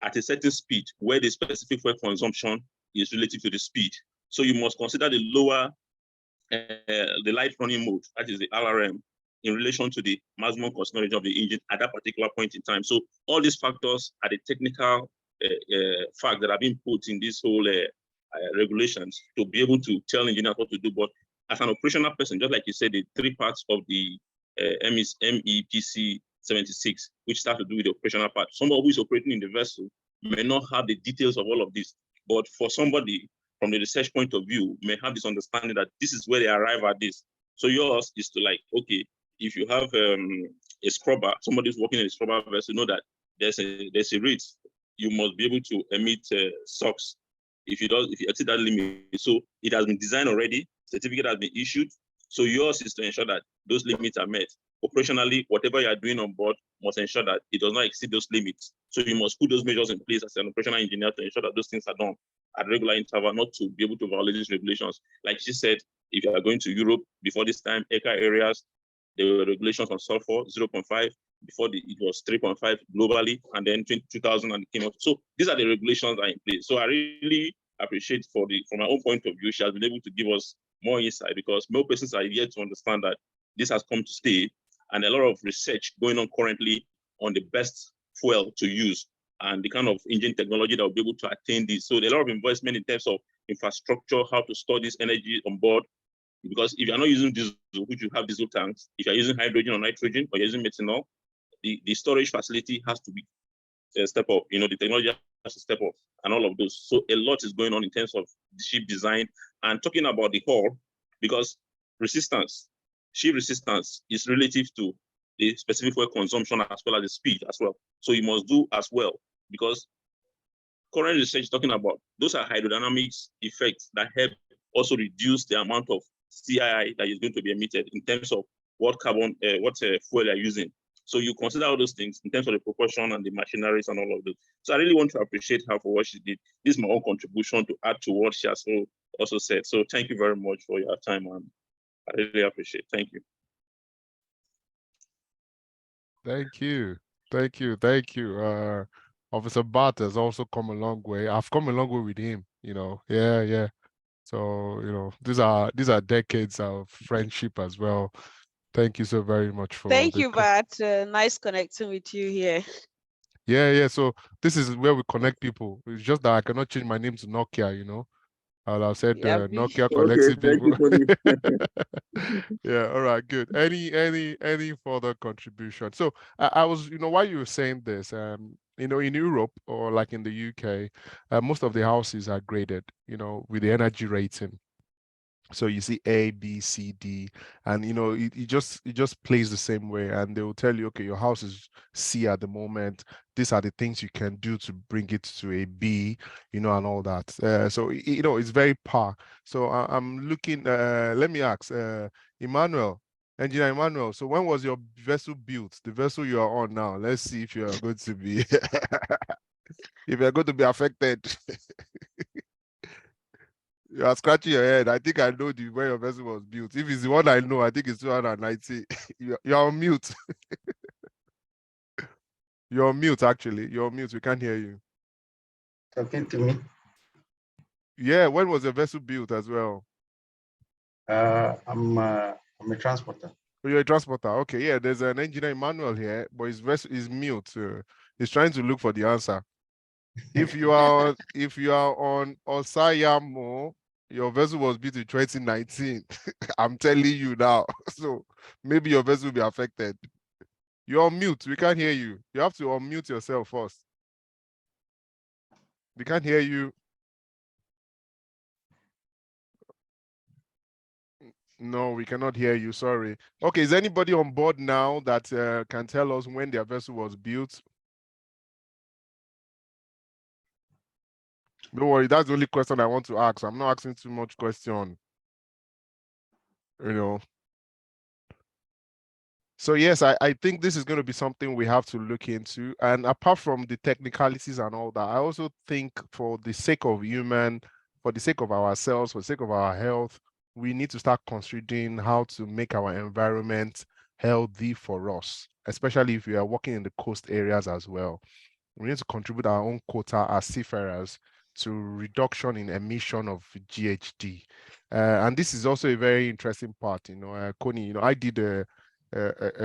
at a certain speed where the specific fuel consumption is relative to the speed. So you must consider the lower, the light running mode, that is the LRM, in relation to the maximum continuous rating of the engine at that particular point in time. So all these factors are the technical facts that have been put in this whole regulations to be able to tell engineers what to do. But as an operational person, just like you said, the three parts of the MEPC 76, which start to do with the operational part. Somebody who is operating in the vessel may not have the details of all of this, but for somebody from the research point of view may have this understanding that this is where they arrive at this. So yours is to like, okay, if you have a scrubber, somebody who's working in a scrubber vessel, know that there's a rate. You must be able to emit SOx if you exceed that limit. So it has been designed already, certificate has been issued. So yours is to ensure that those limits are met. Operationally, whatever you are doing on board must ensure that it does not exceed those limits. So you must put those measures in place as an operational engineer to ensure that those things are done at regular interval, not to be able to violate these regulations. Like she said, if you are going to Europe before this time, EEXI areas, there were regulations on sulfur 0.5. Before it was 3.5 globally, and then 2000 and it came up. So these are the regulations that are in place. So I really appreciate from my own point of view, she has been able to give us more insight because more persons are yet to understand that this has come to stay, and a lot of research going on currently on the best fuel to use and the kind of engine technology that will be able to attain this. So a lot of investment in terms of infrastructure, how to store this energy on board. Because if you're not using diesel, which you have diesel tanks, if you're using hydrogen or nitrogen or you're using methanol, the storage facility has to be a step up. The technology to step off and all of those. So a lot is going on in terms of the ship design and talking about the hull, because resistance, ship resistance is relative to the specific fuel consumption as well as the speed as well. So you must do as well, because current research talking about those are hydrodynamics effects that help also reduce the amount of CII that is going to be emitted in terms of what carbon, fuel you're using. So you consider all those things in terms of the propulsion and the machineries and all of those. So I really want to appreciate her for what she did. This is my own contribution to add to what she has also said. So thank you very much for your time, and I really appreciate it. Thank you. Thank you. Thank you. Thank you. Officer Bart has also come a long way. I've come a long way with him, you know. Yeah, yeah. So, you know, these are decades of friendship as well. Thank you so very much for Thank the you, Bart. Nice connecting with you here. Yeah, yeah. So this is where we connect people. It's just that I cannot change my name to Nokia, you know. I've said Yeah, Nokia Okay, connecting thank people. you, Koni. Yeah, all right, good. Any further contribution? So I was, you know, while you were saying this, you know, in Europe or like in the UK, most of the houses are graded, you know, with the energy rating. So you see A, B, C, D, and you know it just plays the same way, and they will tell you, okay, your house is C at the moment. These are the things you can do to bring it to a B, you know, and all that. So you know it's very par. So I'm looking. Let me ask, Emmanuel, Engineer Emmanuel. So when was your vessel built? The vessel you are on now. Let's see if you are going to be if you're going to be affected. You are scratching your head. I think I know the way your vessel was built. If it's the one I know, I think it's 290. You're on mute. You're on mute, actually. You're on mute. We can't hear you. Talking to me. Yeah, when was your vessel built as well? I'm a transporter. Oh, you're a transporter. Okay, yeah, there's an engineer Emmanuel here, but his vessel is mute. He's trying to look for the answer. If you are on Osayamo, your vessel was built in 2019. I'm telling you now. So maybe your vessel will be affected. You're on mute. We can't hear you. You have to unmute yourself first. We can't hear you. No, we cannot hear you. Sorry. Okay, is anybody on board now that can tell us when their vessel was built? Don't worry, that's the only question I want to ask. I'm not asking too much question. You know. So yes, I think this is going to be something we have to look into. And apart from the technicalities and all that, I also think for the sake of human, for the sake of ourselves, for the sake of our health, we need to start considering how to make our environment healthy for us, especially if we are working in the coast areas as well. We need to contribute our own quota as seafarers to reduction in emission of GHG. And this is also a very interesting part, you know, Koni, you know, I did a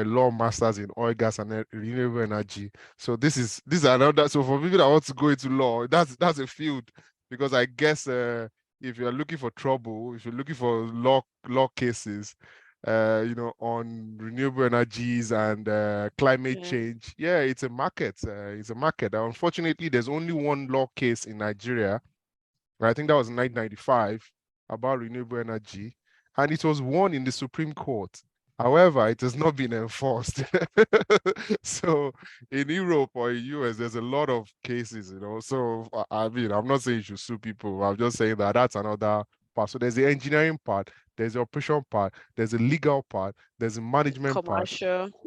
law master's in oil, gas, and renewable energy. So this is another. So for people that want to go into law, that's a field, because I guess if you're looking for trouble, if you're looking for law cases, you know, on renewable energies and climate change, yeah, it's a market. It's a market. Unfortunately, there's only one law case in Nigeria. I think that was 1995 about renewable energy, and it was won in the Supreme Court. However, it has not been enforced. So in Europe or in US, there's a lot of cases, you know. So I mean, I'm not saying you should sue people. I'm just saying that that's another part. So there's the engineering part, there's the operation part, there's the legal part, there's the management part,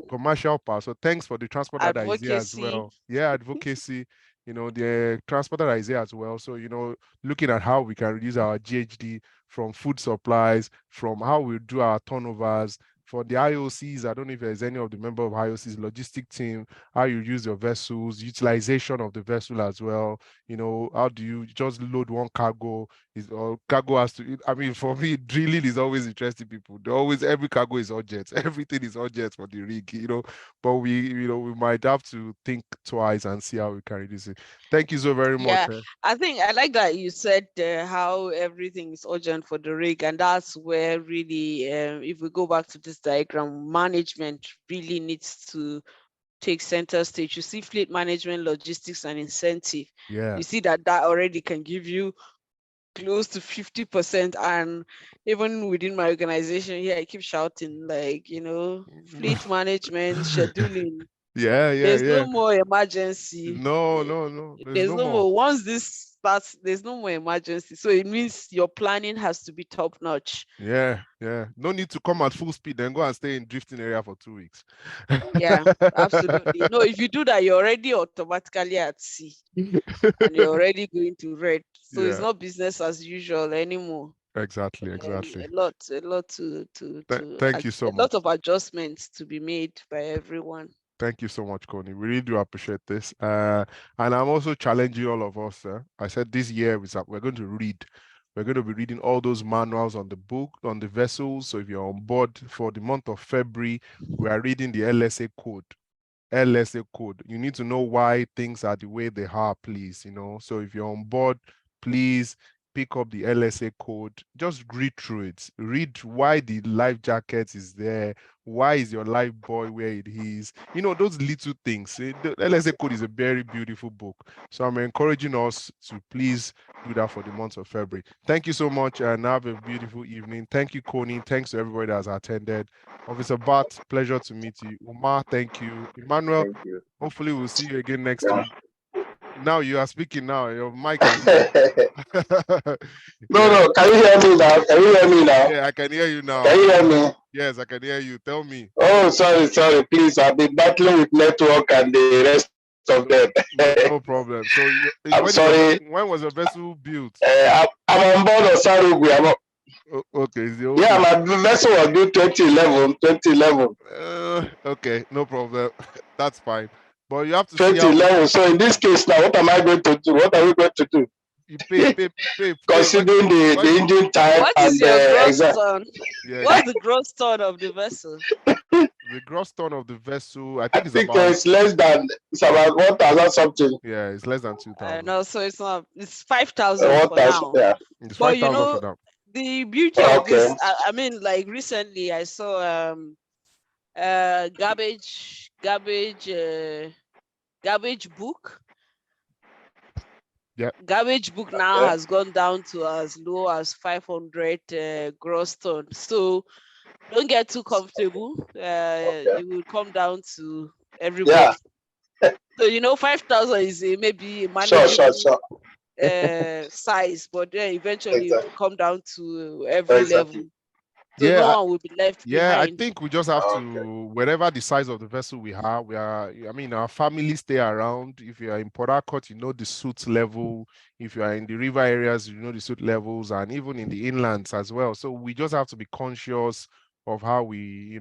commercial part. So thanks for the transporter that is here as well. Yeah, advocacy. You know, the transporter that is here as well. So, you know, looking at how we can reduce our GHG from food supplies, from how we do our turnovers. For the IOCs, I don't know if there's any of the member of IOC's logistic team, how you use your vessels, utilization of the vessel as well. You know, how do you just load one cargo? Or cargo has to, I mean, for me, drilling is always interesting people. Every cargo is urgent. Everything is urgent for the rig, you know. But we might have to think twice and see how we can reduce it. Thank you so very much. I think I like that you said how everything is urgent for the rig, and that's where really, if we go back to this diagram, management really needs to take center stage. You see fleet management, logistics, and incentive. Yeah. You see that already can give you close to 50%. And even within my organization here, I keep shouting, like, fleet management, scheduling. Yeah, There's yeah. no more emergency. No. There's no more. Once this starts, there's no more emergency. So it means your planning has to be top notch. Yeah. No need to come at full speed and go and stay in drifting area for 2 weeks. Yeah, absolutely. No, if you do that, you're already automatically at sea and you're already going to red. So it's Yeah. not business as usual anymore. Exactly. A lot to Thank you so a lot much. of adjustments to be made by everyone. Thank you so much, Koni. We really do appreciate this. And I'm also challenging all of us. I said this year we're going to read. We're going to be reading all those manuals on the book, on the vessels. So if you're on board for the month of February, we are reading the LSA code. LSA code. You need to know why things are the way they are, please. So if you're on board, please pick up the LSA code. Just read through it. Read why the life jacket is there. Why is your life buoy where it is? Those little things. The LSA code is a very beautiful book. So I'm encouraging us to please do that for the month of February. Thank you so much and have a beautiful evening. Thank you, Koni. Thanks to everybody that has attended. Officer Bat, pleasure to meet you. Umar, thank you. Emmanuel, Thank you. hopefully we'll see you again next week. Now you are speaking now. Your mic is on. No, can you hear me now? Can you hear me now? Yeah, I can hear you now. Can you hear me? Yes, I can hear you. Tell me. Oh, sorry, please. I've been battling with network and the rest of them. No problem. So I'm sorry. When was your vessel built? I'm on board of Sarugwe. Okay. Yeah, my vessel was built 2011. Okay, no problem. That's fine. But you have to 2011. So in this case now, what am I going to do? What are we going to do? You pay. Considering the engine type. What is your gross ton? Yeah, What's the gross ton of the vessel? The gross ton of the vessel, I think it's about. It's about 1,000 something. Yeah, it's less than 2,000. No, so it's not. It's 5,000 for now. Yeah. It's 5,000 But for now. the beauty of this, I mean, like recently I saw garbage book. Yeah. Garbage book now has gone down to as low as 500 gross ton. So don't get too comfortable. It will come down to everybody. So 5,000 is maybe a manageable size, but then eventually it will come down to every level. So no one will be left behind. I think we just have to, wherever the size of the vessel we are, our families stay around. If you are in Port Harcourt, you know the suit level. If you are in the river areas, you know the suit levels, and even in the inlands as well. So we just have to be conscious of how we,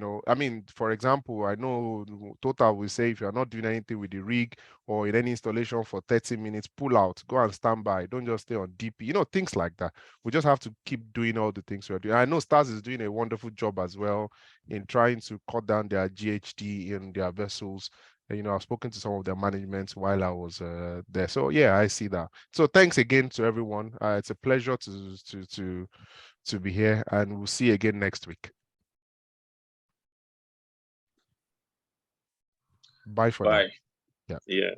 for example, I know Total will say if you're not doing anything with the rig or in any installation for 30 minutes, pull out, go and stand by. Don't just stay on DP, things like that. We just have to keep doing all the things we're doing. I know Stars is doing a wonderful job as well in trying to cut down their GHD in their vessels. I've spoken to some of their management while I was there. So yeah, I see that. So thanks again to everyone. It's a pleasure to be here, and we'll see you again next week. Bye for now. Yeah.